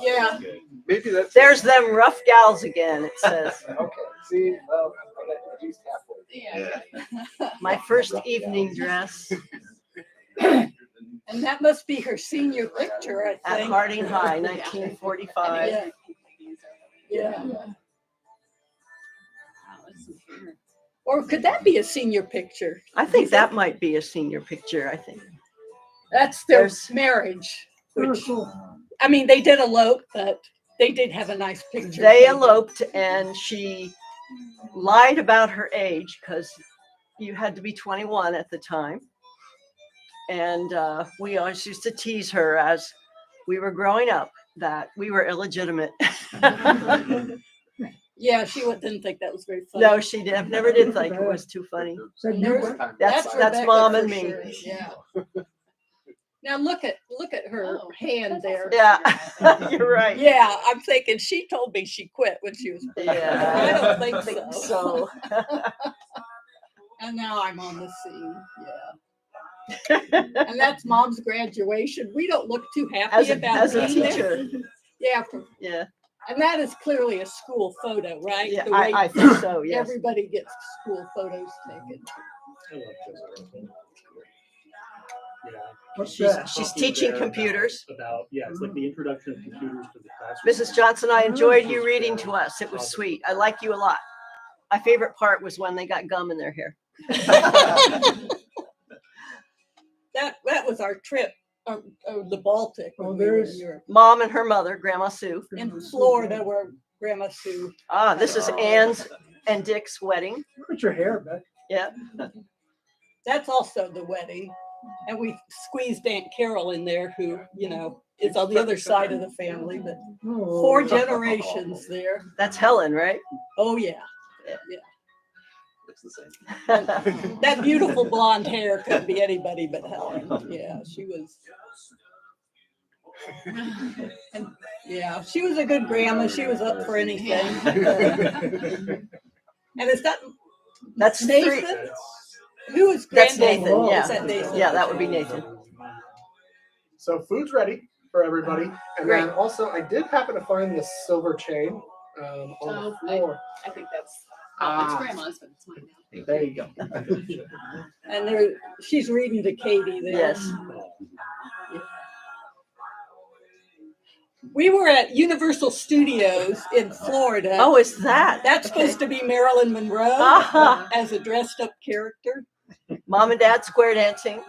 Yeah. Maybe that's. There's them rough gals again, it says. Okay, see, well, I got at least halfway. My first evening dress And that must be her senior picture, I at think. Harding High, 1945. Yeah. Yeah. Or could that be a senior picture? I think that might be a senior picture, I think. That's their There's- marriage, which, I mean, they did elope, but they did have a nice picture. They eloped and she lied about her age because you had to be 21 at the time. And we always used to tease her as we were growing up that we were illegitimate. Yeah, she didn't think that was very funny. No, she never did think it was too funny. That's Rebecca mom for and me. sure, yeah. Now look at her hand there. Yeah, you're right. Yeah, I'm thinking she told me she quit when she was pregnant. Yeah. I don't think So, And now I'm on the scene. Yeah. And that's mom's graduation. We don't look too happy about as a being there. teacher. Yeah. Yeah, And that is clearly a school photo, right? yeah, The way I think so, yes. everybody gets school photos taken. She's teaching computers. It's like the introduction of computers to the classroom. Mrs. Johnson, I enjoyed you reading to us. It was sweet. I like you a lot. My favorite part was when they got gum in their hair. That was our trip, the Baltic. when we were in Europe. Mom and her mother, Grandma Sue. In Florida, where Grandma Sue. Ah, this is Ann's and Dick's wedding. Look at your hair, Beth. Yeah. That's also the wedding. And we squeezed Aunt Carol in there, who, is on the other side of the family, but 4 generations there. That's Helen, right? Oh, yeah. Looks the same. That beautiful blonde hair couldn't be anybody but Helen. Yeah, she was. And yeah, she was a good grandma. She was up for anything. And that's Nathan. 3. Who is That's granddad? Nathan, yeah. Is that Nathan? Yeah, that would be Nathan. So food's ready for everybody. And Great. then also I did happen to find the silver chain on the floor. I think that's, Ah. it's grandma's, but it's mine now. There you go. And she's reading to Katie there. Yes. We were at Universal Studios in Florida. Oh, is that? That's supposed to be Marilyn Monroe Uh-huh. as a dressed up character. Mom and Dad square dancing.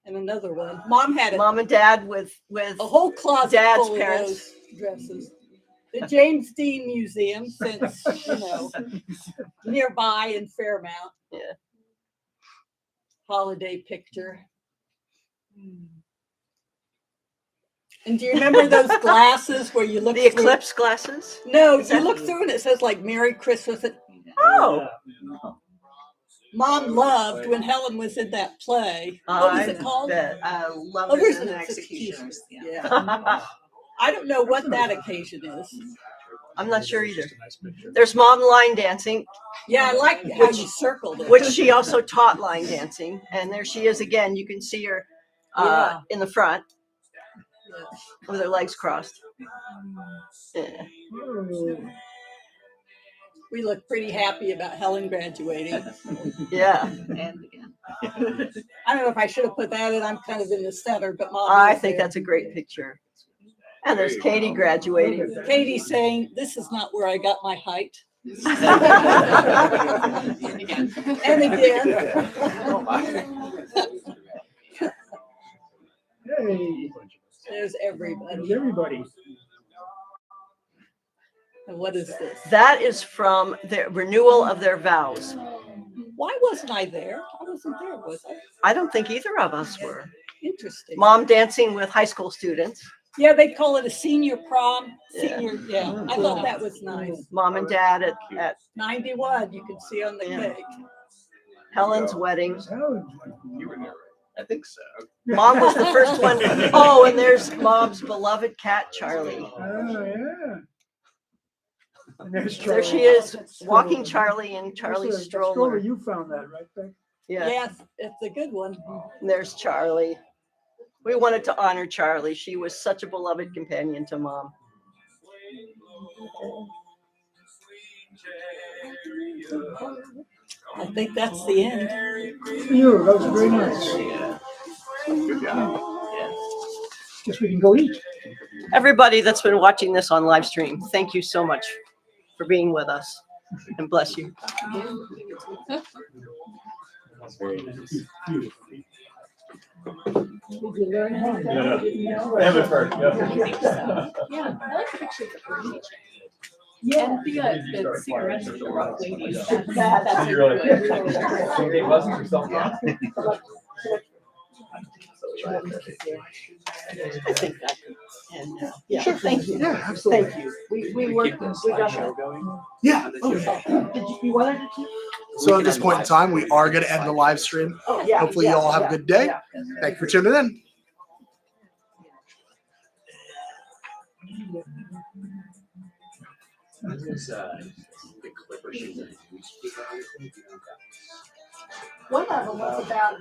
And another one. Mom had Mom and Dad with a whole closet Dad's full parents. of those dresses. The James Dean Museum, since, nearby in Fairmount. Yeah. Holiday picture. And do you remember those glasses where you look The through? eclipse glasses? No, Is you that- look through and it says like Merry Christmas. Oh. Mom loved when Helen was in that play. What was it called? Lovers and Executioners. Executioners. Yeah. I don't know what that occasion is. I'm not sure either. There's Mom line dancing. Yeah, I like how you circled it. Which she also taught line dancing. And there she is again. You can see her Yeah. in the front with her legs crossed. Yeah. We look pretty happy about Helen graduating. Yeah. And again. I don't know if I should have put that in. I'm kind of in the center, but Mom. I is think there. that's a great picture. And there's Katie graduating. Katie saying, this is not where I got my height. And again. Hey, There's everybody. there's everybody. And what is this? That is from the renewal of their vows. Why wasn't I there? I wasn't there, was I? I don't think either of us were. Interesting. Mom dancing with high school students. Yeah, they call it a senior prom, Yeah. senior, yeah. I thought that was nice. Mom and dad at 91, you can see on the Yeah. cake. Helen's wedding. You were there, right? I think so. Mom was the first one. Oh, and there's Mom's beloved cat, Charlie. Oh, yeah. And there's There she Charlie. is, walking Charlie in Charlie's That's a stroller. You found that, right, Beck? Yeah, Yes, it's a good one. and there's Charlie. We wanted to honor Charlie. She was such a beloved companion to Mom. I think that's the end. You, that was very nice. Good job. Guess we can go eat. Everybody that's been watching this on live stream, thank you so much for being with us, and bless you. Did you learn anything? Yeah. No. Haven't heard, Yeah, I like the picture of the furniture. And the cigarettes with the rock ladies. That's You're really- really good. It wasn't yourself. I think that. And yeah, thank you. Yeah, absolutely. Thank you. We worked, we got that. Yeah. Okay. Did you wanted to? So at this point in time, we are going to end the live stream. Oh, yeah. Hopefully you all have a good day. Thank you for tuning in. One of them was about